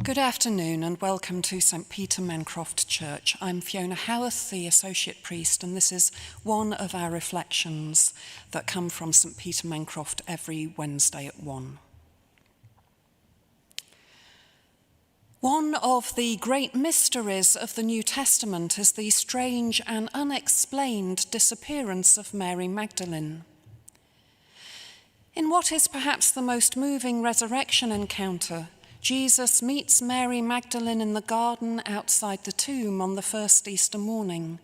Good afternoon and welcome to St Peter Mancroft Church. I'm Fiona Haworth, the Associate Priest, and this is one of our reflections that come from St Peter Mancroft every Wednesday at 1. One of the great mysteries of the New Testament is the strange and unexplained disappearance of Mary Magdalene. In what is perhaps the most moving resurrection encounter, Jesus meets Mary Magdalene in the garden outside the tomb on the first Easter morning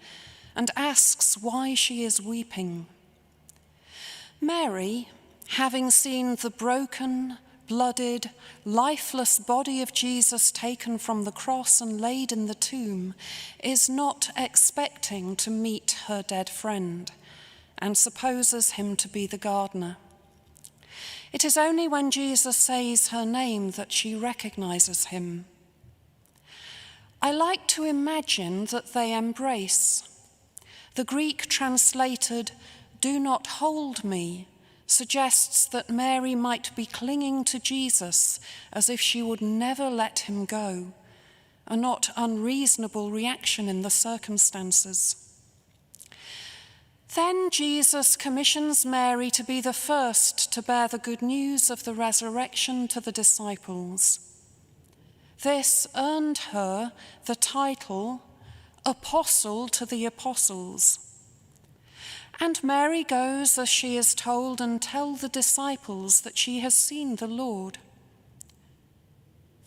and asks why she is weeping. Mary, having seen the broken, blooded, lifeless body of Jesus taken from the cross and laid in the tomb, is not expecting to meet her dead friend and supposes him to be the gardener. It is only when Jesus says her name that she recognizes him. I like to imagine that they embrace. The Greek translated, "do not hold me," suggests that Mary might be clinging to Jesus as if she would never let him go, a not unreasonable reaction in the circumstances. Then Jesus commissions Mary to be the first to bear the good news of the resurrection to the disciples. This earned her the title Apostle to the Apostles. And Mary goes as she is told and tells the disciples that she has seen the Lord.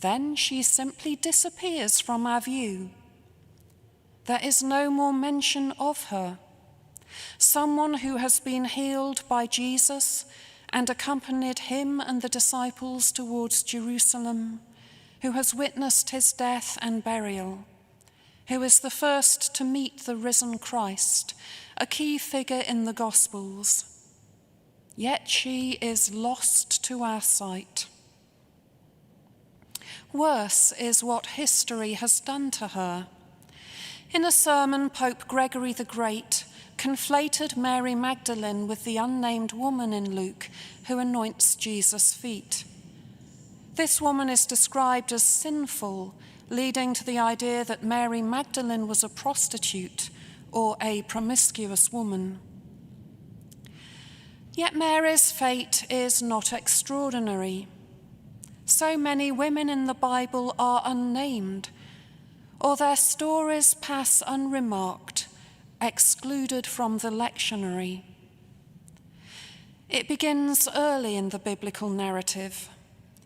Then she simply disappears from our view. There is no more mention of her. Someone who has been healed by Jesus and accompanied him and the disciples towards Jerusalem, who has witnessed his death and burial, who is the first to meet the risen Christ, a key figure in the Gospels. Yet she is lost to our sight. Worse is what history has done to her. In a sermon, Pope Gregory the Great conflated Mary Magdalene with the unnamed woman in Luke who anoints Jesus' feet. This woman is described as sinful, leading to the idea that Mary Magdalene was a prostitute or a promiscuous woman. Yet Mary's fate is not extraordinary. So many women in the Bible are unnamed, or their stories pass unremarked, excluded from the lectionary. It begins early in the biblical narrative.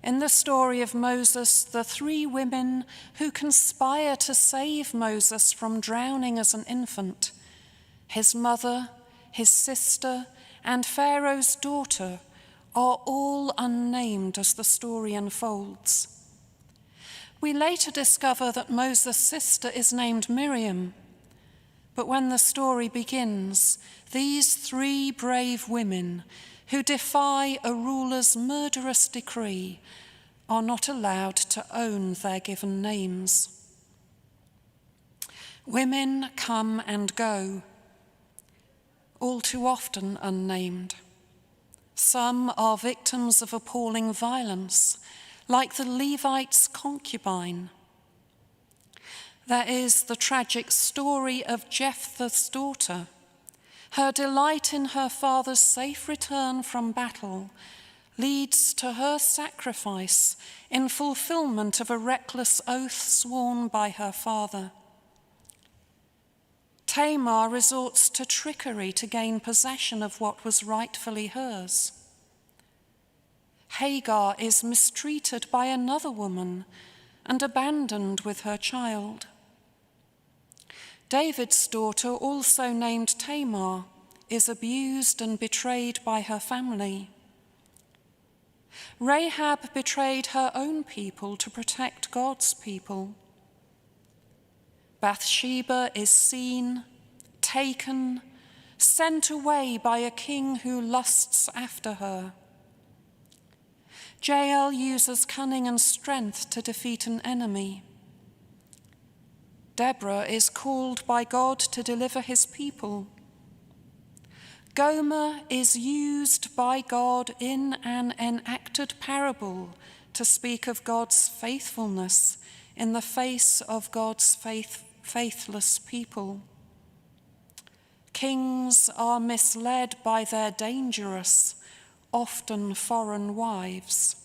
In the story of Moses, the three women who conspire to save Moses from drowning as an infant, his mother, his sister, and Pharaoh's daughter, are all unnamed as the story unfolds. We later discover that Moses' sister is named Miriam. But when the story begins, these three brave women who defy a ruler's murderous decree are not allowed to own their given names. Women come and go, all too often unnamed. Some are victims of appalling violence, like the Levite's concubine. There is the tragic story of Jephthah's daughter. Her delight in her father's safe return from battle leads to her sacrifice in fulfillment of a reckless oath sworn by her father. Tamar resorts to trickery to gain possession of what was rightfully hers. Hagar is mistreated by another woman and abandoned with her child. David's daughter, also named Tamar, is abused and betrayed by her family. Rahab betrayed her own people to protect God's people. Bathsheba is seen, taken, sent away by a king who lusts after her. Jael uses cunning and strength to defeat an enemy. Deborah is called by God to deliver his people. Gomer is used by God in an enacted parable to speak of God's faithfulness in the face of God's faithless people. Kings are misled by their dangerous, often foreign wives.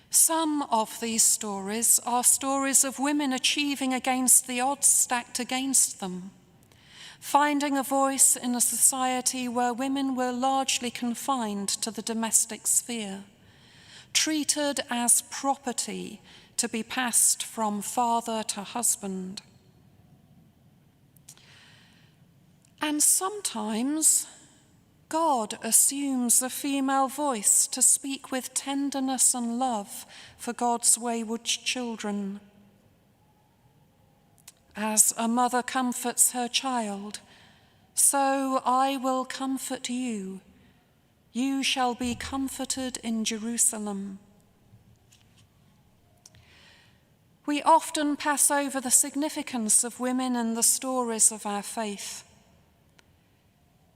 Some of these stories are stories of women achieving against the odds stacked against them, finding a voice in a society where women were largely confined to the domestic sphere, treated as property to be passed from father to husband. And sometimes God assumes a female voice to speak with tenderness and love for God's wayward children. As a mother comforts her child, so I will comfort you. You shall be comforted in Jerusalem. We often pass over the significance of women in the stories of our faith.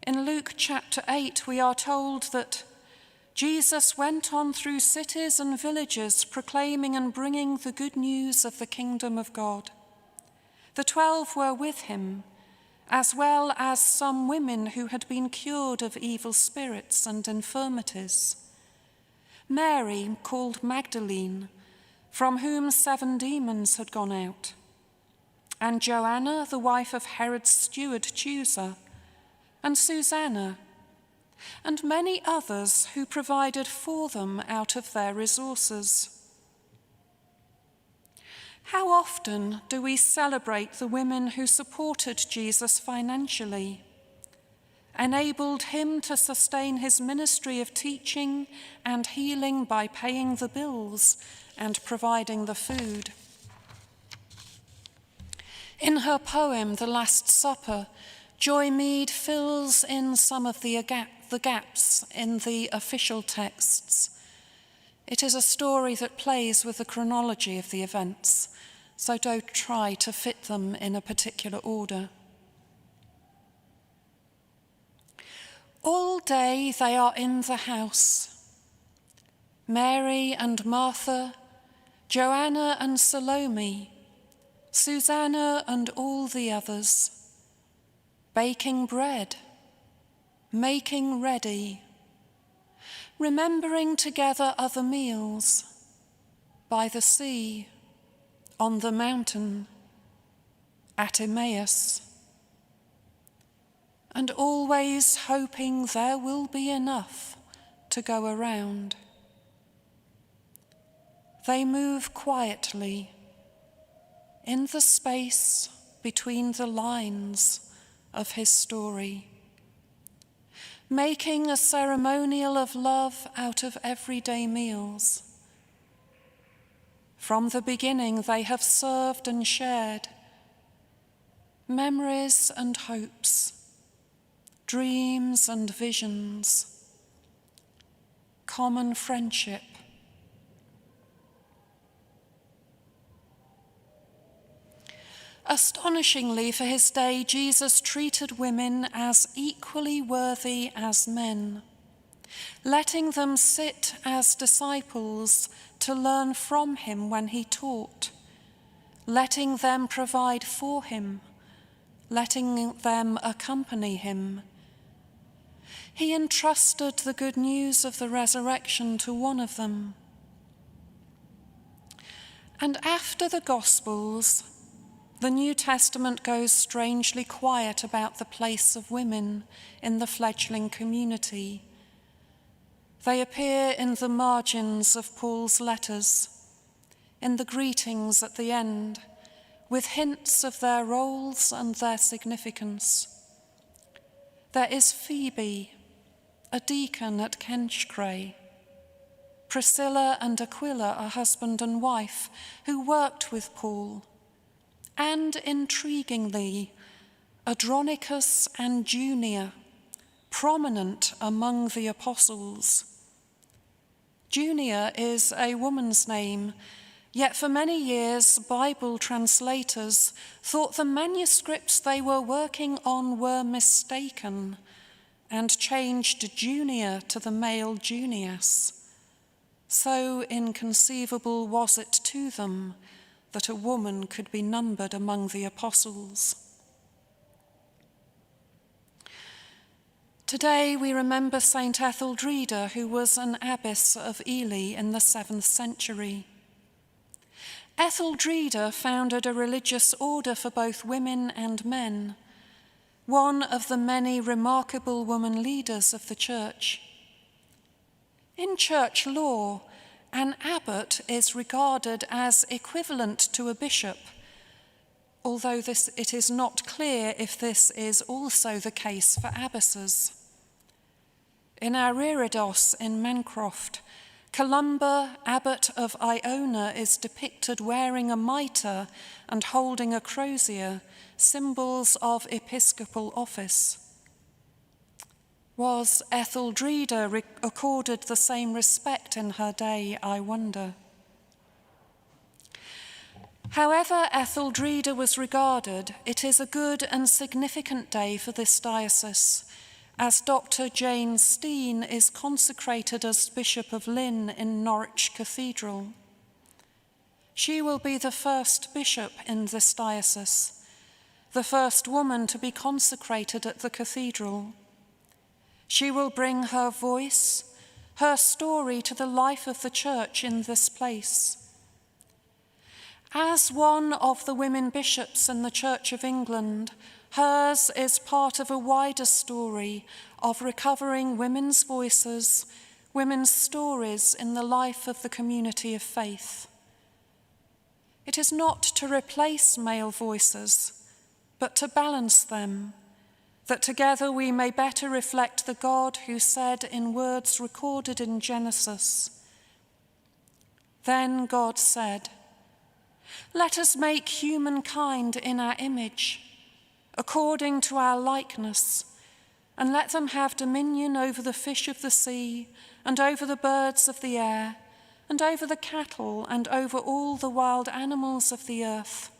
In Luke chapter 8, we are told that Jesus went on through cities and villages, proclaiming and bringing the good news of the kingdom of God. The 12 were with him, as well as some women who had been cured of evil spirits and infirmities. Mary, called Magdalene, from whom 7 demons had gone out, and Joanna, the wife of Herod's steward Chusa, and Susanna, and many others who provided for them out of their resources. How often do we celebrate the women who supported Jesus financially, enabled him to sustain his ministry of teaching and healing by paying the bills and providing the food? In her poem, The Last Supper, Joy Mead fills in some of the gaps in the official texts. It is a story that plays with the chronology of the events, so don't try to fit them in a particular order. All day they are in the house. Mary and Martha, Joanna and Salome, Susanna and all the others, baking bread, making ready, remembering together other meals, by the sea, on the mountain, at Emmaus, and always hoping there will be enough to go around. They move quietly in the space between the lines of his story, making a ceremonial of love out of everyday meals. From the beginning, they have served and shared memories and hopes, dreams and visions, common friendship. Astonishingly, for his day, Jesus treated women as equally worthy as men, letting them sit as disciples to learn from him when he taught, letting them provide for him, letting them accompany him. He entrusted the good news of the resurrection to one of them. And after the Gospels, the New Testament goes strangely quiet about the place of women in the fledgling community. They appear in the margins of Paul's letters, in the greetings at the end, with hints of their roles and their significance. There is Phoebe, a deacon at Kenchcray, Priscilla and Aquila, a husband and wife, who worked with Paul, and intriguingly, Andronicus and Junia, prominent among the apostles. Junia is a woman's name, yet for many years Bible translators thought the manuscripts they were working on were mistaken and changed junior to the male junius, so inconceivable was it to them that a woman could be numbered among the apostles. Today we remember Saint Etheldreda, who was an abbess of Ely in the 7th century. Etheldreda founded a religious order for both women and men, one of the many remarkable woman leaders of the Church. In church law, an abbot is regarded as equivalent to a bishop, although it is not clear if this is also the case for abbesses. In our reredos in Mancroft, Columba, abbot of Iona, is depicted wearing a mitre and holding a crozier, symbols of episcopal office. Was Etheldreda accorded the same respect in her day, I wonder? However Etheldreda was regarded, it is a good and significant day for this diocese, as Dr Jane Steen is consecrated as Bishop of Lynn in Norwich Cathedral. She will be the first bishop in this diocese, the first woman to be consecrated at the cathedral. She will bring her voice, her story to the life of the Church in this place. As one of the women bishops in the Church of England, hers is part of a wider story of recovering women's voices, women's stories in the life of the community of faith. It is not to replace male voices, but to balance them, that together we may better reflect the God who said in words recorded in Genesis, "Then God said, 'Let us make humankind in our image, according to our likeness, and let them have dominion over the fish of the sea, and over the birds of the air, and over the cattle, and over all the wild animals of the earth,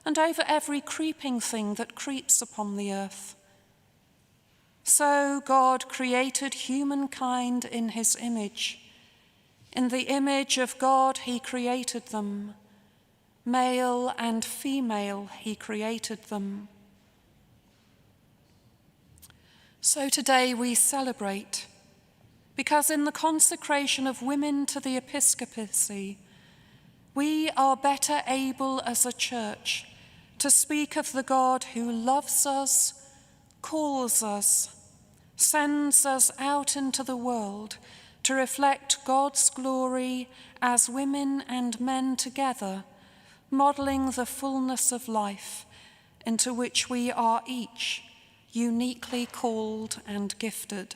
and over every creeping thing that creeps upon the earth.' So God created humankind in his image. In the image of God he created them. Male and female he created them." So today we celebrate, because in the consecration of women to the episcopacy, we are better able as a church to speak of the God who loves us, calls us, sends us out into the world to reflect God's glory as women and men together, modelling the fullness of life into which we are each uniquely called and gifted.